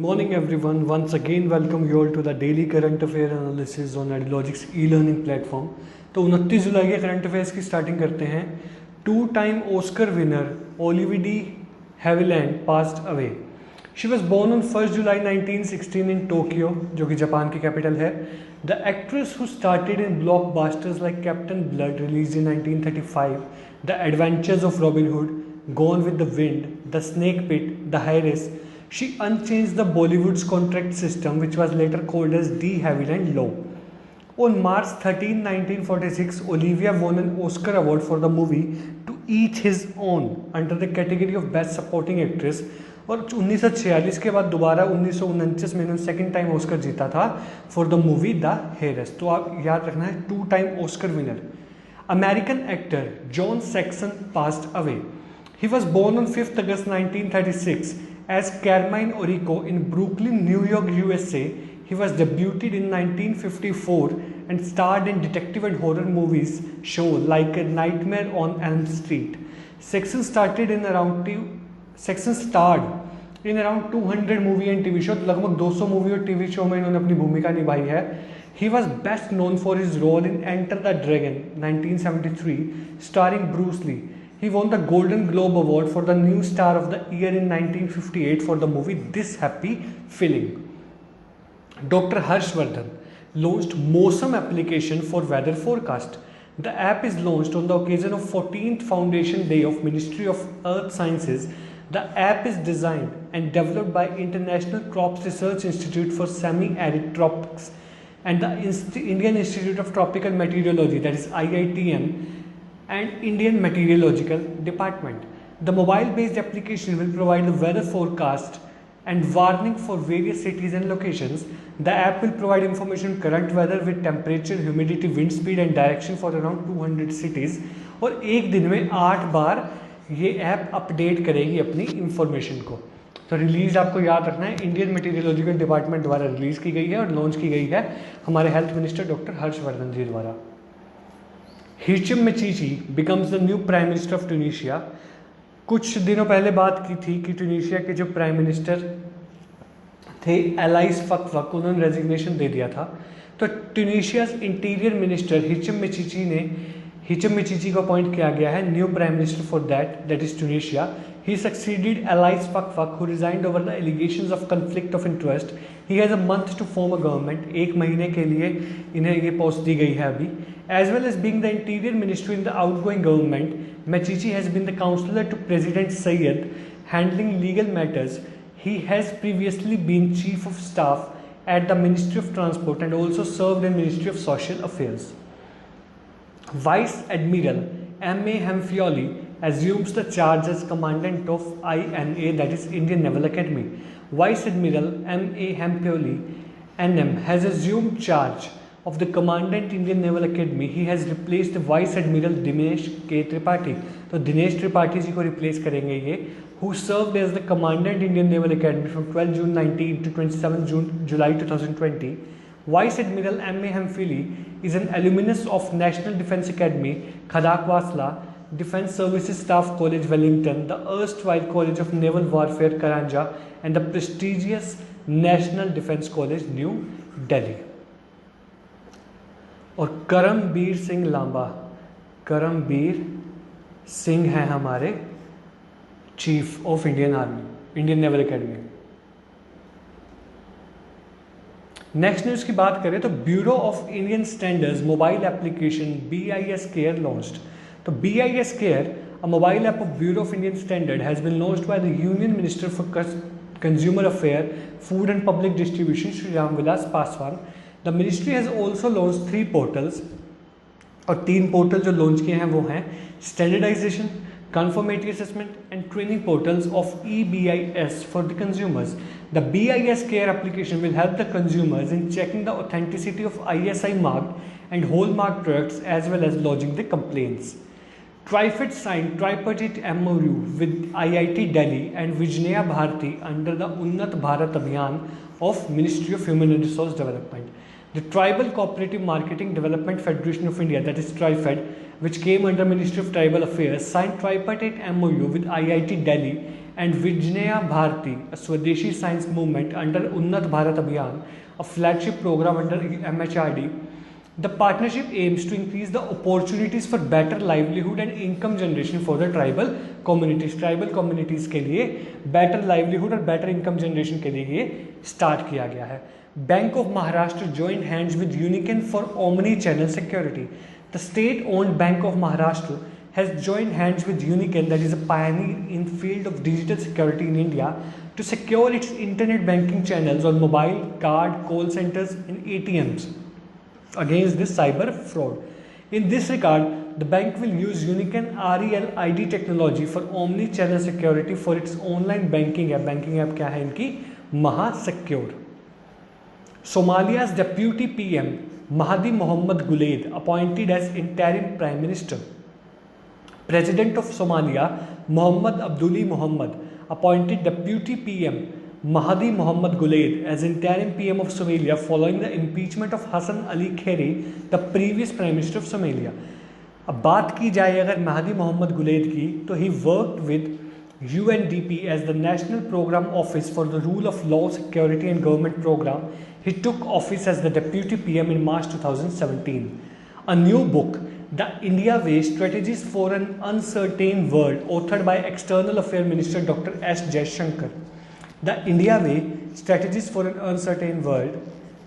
Morning everyone. Once again welcome you all to the daily current affair analysis on Ideologics e-learning platform. तो 29 जुलाई के current affairs की starting करते हैं. 2-time Oscar winner Olivia de Havilland passed away. She was born on 1 July 1916 in Tokyo, जो कि Japan की capital है. The actress who started in blockbusters like Captain Blood release in 1935, the adventures of Robin Hood, gone with the wind, the snake pit, the heiress. She unchanged the Bollywood's contract system, which was later called as de Havilland Law. On March 13, 1946, Olivia won an Oscar award for the movie To Each His Own under the category of Best Supporting Actress. और 1946 के बाद दोबारा 1949 में उन्होंने second time Oscar जीता था for the movie the harass. तो आप याद रखना है 2-time Oscar winner. American actor John Saxon passed away. He was born on 5th August 1936 as Carmine Orico in Brooklyn, New York, USA. He was debuted in 1954 and starred in detective and horror movies show like A Nightmare on Elm Street. Saxon starred in around 200 movie and TV show. लगभग 200 movie और TV show में इन्होंने अपनी भूमिका निभाई है. He was best known for his role in Enter the Dragon 1973 starring Bruce Lee. He won the Golden Globe Award for the New Star of the Year in 1958 for the movie This Happy Feeling. Dr. Harshvardhan launched Mosam application for weather forecast. The app is launched on the occasion of 14th Foundation Day of Ministry of Earth Sciences. The app is designed and developed by International Crops Research Institute for Semi-Arid Tropics and the Indian Institute of Tropical Meteorology, that is IITM, and Indian Meteorological Department. The mobile-based application will provide the weather forecast and warning for various cities and locations. The app will provide information on current weather with temperature, humidity, wind speed and direction for around 200 cities. और एक दिन में 8 बार ये app update करेगी अपनी information को. तो release आपको याद रखना है इंडियन मेटीरियोलॉजिकल डिपार्टमेंट द्वारा रिलीज की गई है और लॉन्च की गई है हमारे health minister doctor Harshvardhan ji द्वारा. Hichem Mechichi becomes the new prime minister of Tunisia. कुछ दिनों पहले बात की थी कि ट्यूनीशिया के जो प्राइम मिनिस्टर थे एलाइस फकफक, उन्होंने रेजिग्नेशन दे दिया था. तो ट्यूनीशियाज इंटीरियर मिनिस्टर हिचम मिचीची को अपॉइंट किया गया है new prime minister for that is Tunisia. He succeeded Alais Fakfak, who resigned over the allegations of conflict of interest. He has a month to form a government. एक महीने के लिए इन्हें ये पोस्ट दी गई है अभी. As well as being the interior minister in the outgoing government, Machichi has been the counselor to President Syed, handling legal matters. He has previously been chief of staff at the Ministry of Transport and also served in Ministry of Social Affairs. Vice Admiral M.A. Hamfioli assumes the charge as commandant of INA, that is Indian Naval Academy. Vice Admiral M.A. Hamfioli NM has assumed charge of the commandant Indian Naval Academy. He has replaced Vice Admiral Dinesh K. Tripathi. तो दिनेश त्रिपाठी जी को replace करेंगे ये, who served as the commandant Indian Naval Academy from 12 June 19 to 27 July 2020. Vice Admiral M.A. Hamfioli is an alumnus of National Defence Academy, Khadakwasla, Defence Services Staff College, Wellington, the erstwhile College of Naval Warfare, Karanja, and the prestigious National Defence College, New Delhi. और करमबीर सिंह लांबा, करमबीर सिंह हैं हमारे chief of Indian army, Indian naval academy. Next news की बात करें तो bureau of Indian standards mobile application BIS Care launched. तो BIS Care, a mobile app of Bureau of Indian Standard, has been launched by the Union Minister for Consumer Affairs, Food and Public Distribution, Shri Ramvilas Paswan. The ministry has also launched 3 portals, और 3 portal जो launch किए हैं वो हैं standardisation, conformity assessment and training portals of EBIS for the consumers. The BIS Care application will help the consumers in checking the authenticity of ISI marked and hallmark products as well as lodging the complaints. TriFed signed tripartite MOU with IIT Delhi and Vijnana Bharati under the Unnat Bharat Abhiyan of Ministry of Human Resource Development. The Tribal Cooperative Marketing Development Federation of India, that is TriFed, which came under Ministry of Tribal Affairs, signed tripartite MOU with IIT Delhi and Vijnaya Bharati, a Swadeshi science movement under Unnat Bharat Abhiyan, a flagship program under MHRD. The partnership aims to increase the opportunities for better livelihood and income generation for the tribal communities. Tribal communities के लिए better livelihood और better income generation के लिए ये start किया गया है. Bank of Maharashtra joined hands with Uniken for omni-channel security. The state-owned Bank of Maharashtra has joined hands with Uniken, that is a pioneer in field of digital security in India, to secure its internet banking channels on mobile, card, call centers and ATMs against this cyber fraud. In this regard, the bank will use Uniken REL ID technology for omni-channel security for its online banking app. Banking app क्या है इनकी? Mahasecure. Somalia's Deputy PM Mahdi Mohammed Guleid appointed as interim Prime Minister. President of Somalia Mohammed Abdullahi Mohammed appointed Deputy PM Mahdi Mohammed Guleid as interim PM of Somalia following the impeachment of Hassan Ali Khaire, the previous Prime Minister of Somalia. अब बात की जाए अगर महदी मोहम्मद गुलेद की, तो he worked with UNDP as the National Program Office for the Rule of Law, Security and Government Program. He took office as the Deputy PM in March 2017. A new book, The India Way, Strategies for an Uncertain World, authored by External Affairs Minister Dr. S. Jaishankar. The India Way, Strategies for an Uncertain World.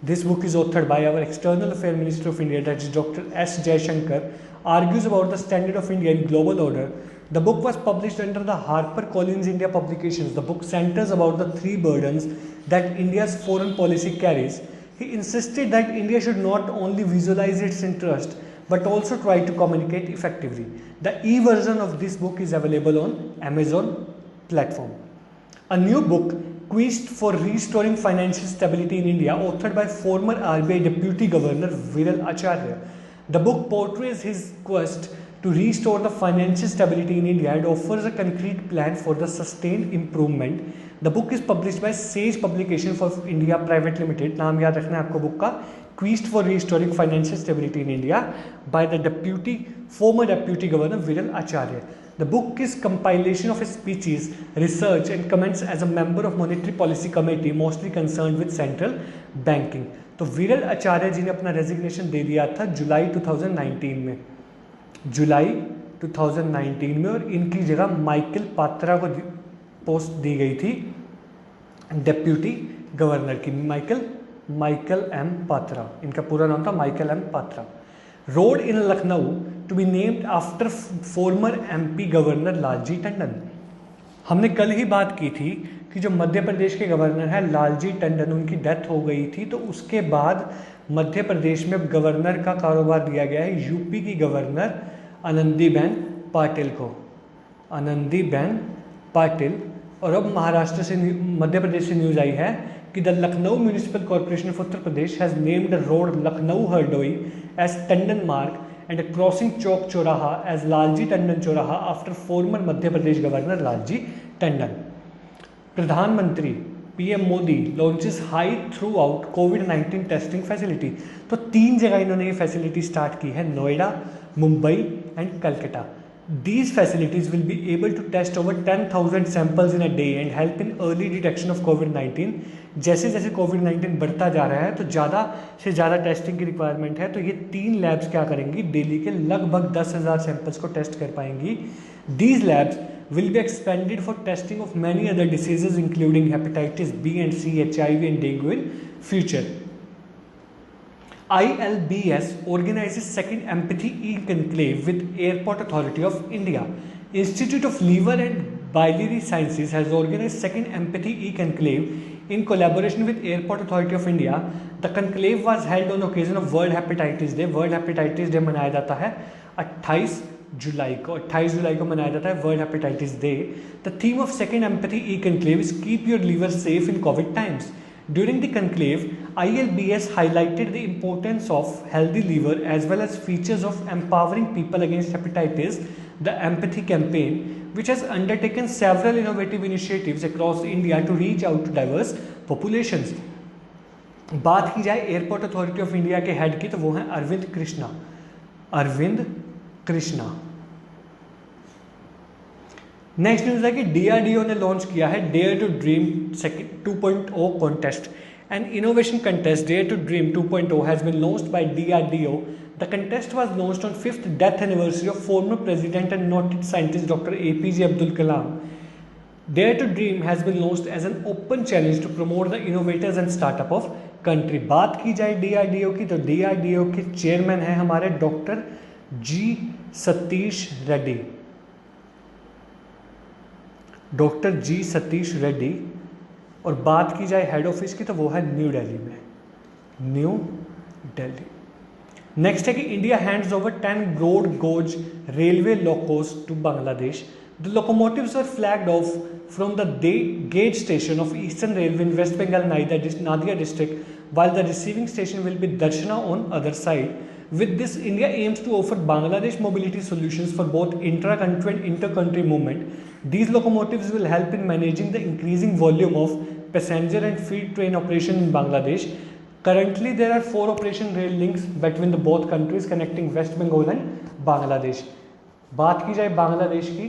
This book is authored by our External Affairs Minister of India, that is Dr. S. Jaishankar, argues about the standard of India in global order. The book was published under the HarperCollins India Publications. The book centers about the three burdens that India's foreign policy carries. He insisted that India should not only visualize its interest, but also try to communicate effectively. The e-version of this book is available on Amazon platform. A new book, Quest for Restoring Financial Stability in India, authored by former RBI Deputy Governor Viral Acharya. The book portrays his quest to restore the financial stability in India and offers a concrete plan for the sustained improvement. The book is published by Sage Publication for India Private Limited. नाम याद रखना है आपको book का, Quest for Restoring Financial Stability in India, by the former Deputy Governor Viral Acharya. The book is compilation of his speeches, research and comments as a member of Monetary Policy Committee mostly concerned with central banking. तो विरल आचार्य जी ने अपना resignation दे दिया था जुलाई 2019 में, जुलाई 2019 में, और इनकी जगह माइकल पात्रा को पोस्ट दी गई थी डेप्यूटी गवर्नर की. माइकल एम पात्रा, इनका पूरा नाम था Michael M Patra. Road in Lucknow to be named after former MP governor Lalji Tandon. हमने कल ही बात की थी कि जो मध्य प्रदेश के गवर्नर हैं लालजी टंडन, उनकी डेथ हो गई थी, तो उसके बाद मध्य प्रदेश में गवर्नर का कारोबार दिया गया है यूपी की गवर्नर आनंदीबेन पाटिल को, आनंदीबेन पाटिल. और अब महाराष्ट्र से, मध्य प्रदेश से न्यूज़ आई है कि the Lucknow municipal corporation of Uttar Pradesh has named road Lucknow Hardoi as Tandon Marg and a crossing चौक चौराहा as लालजी टंडन चौराहा after former Madhya Pradesh governor Lalji Tandon. प्रधानमंत्री PM Modi launches high throughput कोविड-19 टेस्टिंग फैसिलिटी. तो 3 जगह इन्होंने ये फैसिलिटी स्टार्ट की है, Noida, Mumbai and Calcutta. These facilities will be able to test over 10,000 samples in a day and help in early detection of COVID-19. जैसे जैसे कोविड-19 बढ़ता जा रहा है तो ज़्यादा से ज़्यादा टेस्टिंग की रिक्वायरमेंट है, तो ये 3 लैब्स क्या करेंगी, डेली के लगभग 10,000 सैंपल्स को टेस्ट कर पाएंगी. These labs will be expanded for testing of many other diseases including hepatitis B and C, HIV and dengue in future. ILBS organizes second Empathy E-Conclave with Airport Authority of India. Institute of Liver and Biliary Sciences has organized second Empathy E-Conclave in collaboration with Airport Authority of India. The conclave was held on occasion of World Hepatitis Day. World Hepatitis Day मनाया जाता है 28 जुलाई को, 28 जुलाई को मनाया जाता है world hepatitis day. The theme of second empathy E conclave is keep your liver safe in COVID times. During the conclave, ILBS highlighted the importance of healthy liver as well as features of empowering people against hepatitis. The Empathy campaign, which has undertaken several innovative initiatives across India to reach out to diverse populations. बात की जाए airport authority of India के head की, तो वो हैं Arvind Krishna. Next news है कि DRDO ने लॉन्च किया है dare to dream 2.0 contest. An innovation contest, Dare to Dream 2.0, has been launched by DRDO. The contest was launched on 5th death anniversary of former President and noted scientist Dr. APJ Abdul Kalam. Dare to Dream has been launched as an open challenge to promote the innovators and startup of country. बात की जाए DRDO की, तो DRDO के chairman हैं हमारे doctor G. Satish Reddy. Doctor G. Satish Reddy. और बात की जाए हेड ऑफिस की, तो वो है न्यू दिल्ली में. न्यू दिल्ली. नेक्स्ट है कि India hands over 10 broad gauge railway locos to Bangladesh. The locomotives are flagged off from the Gede station of eastern railway in West Bengal Nadia district, while the receiving station will be Darshana on other side. With this, India aims to offer Bangladesh mobility solutions for both intra-country and inter-country movement. These locomotives will help in managing the increasing volume of passenger and freight train operation in Bangladesh. Currently, there are 4 operation rail links between the both countries connecting West Bengal and Bangladesh. बात की जाए बांग्लादेश की,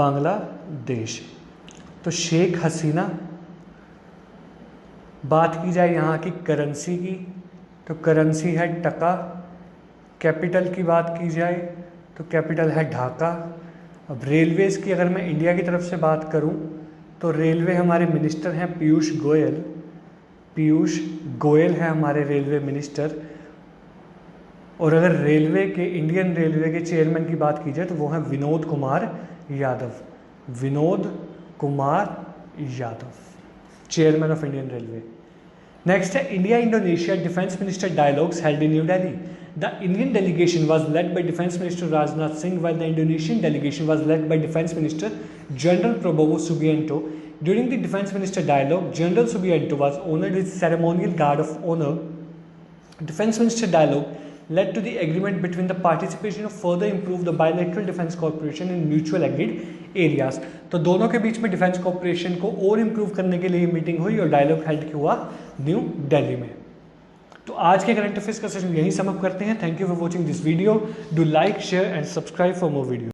बांग्लादेश तो शेख हसीना. बात की जाए यहाँ की करेंसी की, तो करेंसी है टका. कैपिटल की बात की जाए तो कैपिटल है ढाका. अब रेलवेज़ की अगर मैं इंडिया की तरफ से बात करूँ, तो रेलवे हमारे मिनिस्टर हैं पीयूष गोयल. पीयूष गोयल है हमारे रेलवे मिनिस्टर. और अगर रेलवे के इंडियन रेलवे के चेयरमैन की बात की जाए, तो वो हैं Vinod Kumar Yadav. Vinod Kumar Yadav, chairman of Indian railway. Next है India Indonesia defence minister dialogues held in New Delhi. The Indian delegation was led by defence minister Rajnath Singh, while the Indonesian delegation was led by Defence Minister General Prabowo Subianto. During the Defence Minister dialogue, General Subianto was honored with ceremonial guard of honor. Defence Minister dialogue led to the agreement between the participation of further improve the bilateral defence cooperation in mutual agreed areas. तो दोनों के बीच में defence cooperation को और improve करने के लिए meeting हुई और डायलॉग हेल्ड हुआ न्यू दिल्ली में. तो आज के करंट अफेयर्स का सेशन यहीं समाप्त करते हैं. Thank you for watching this video. Do like, share and subscribe for more video.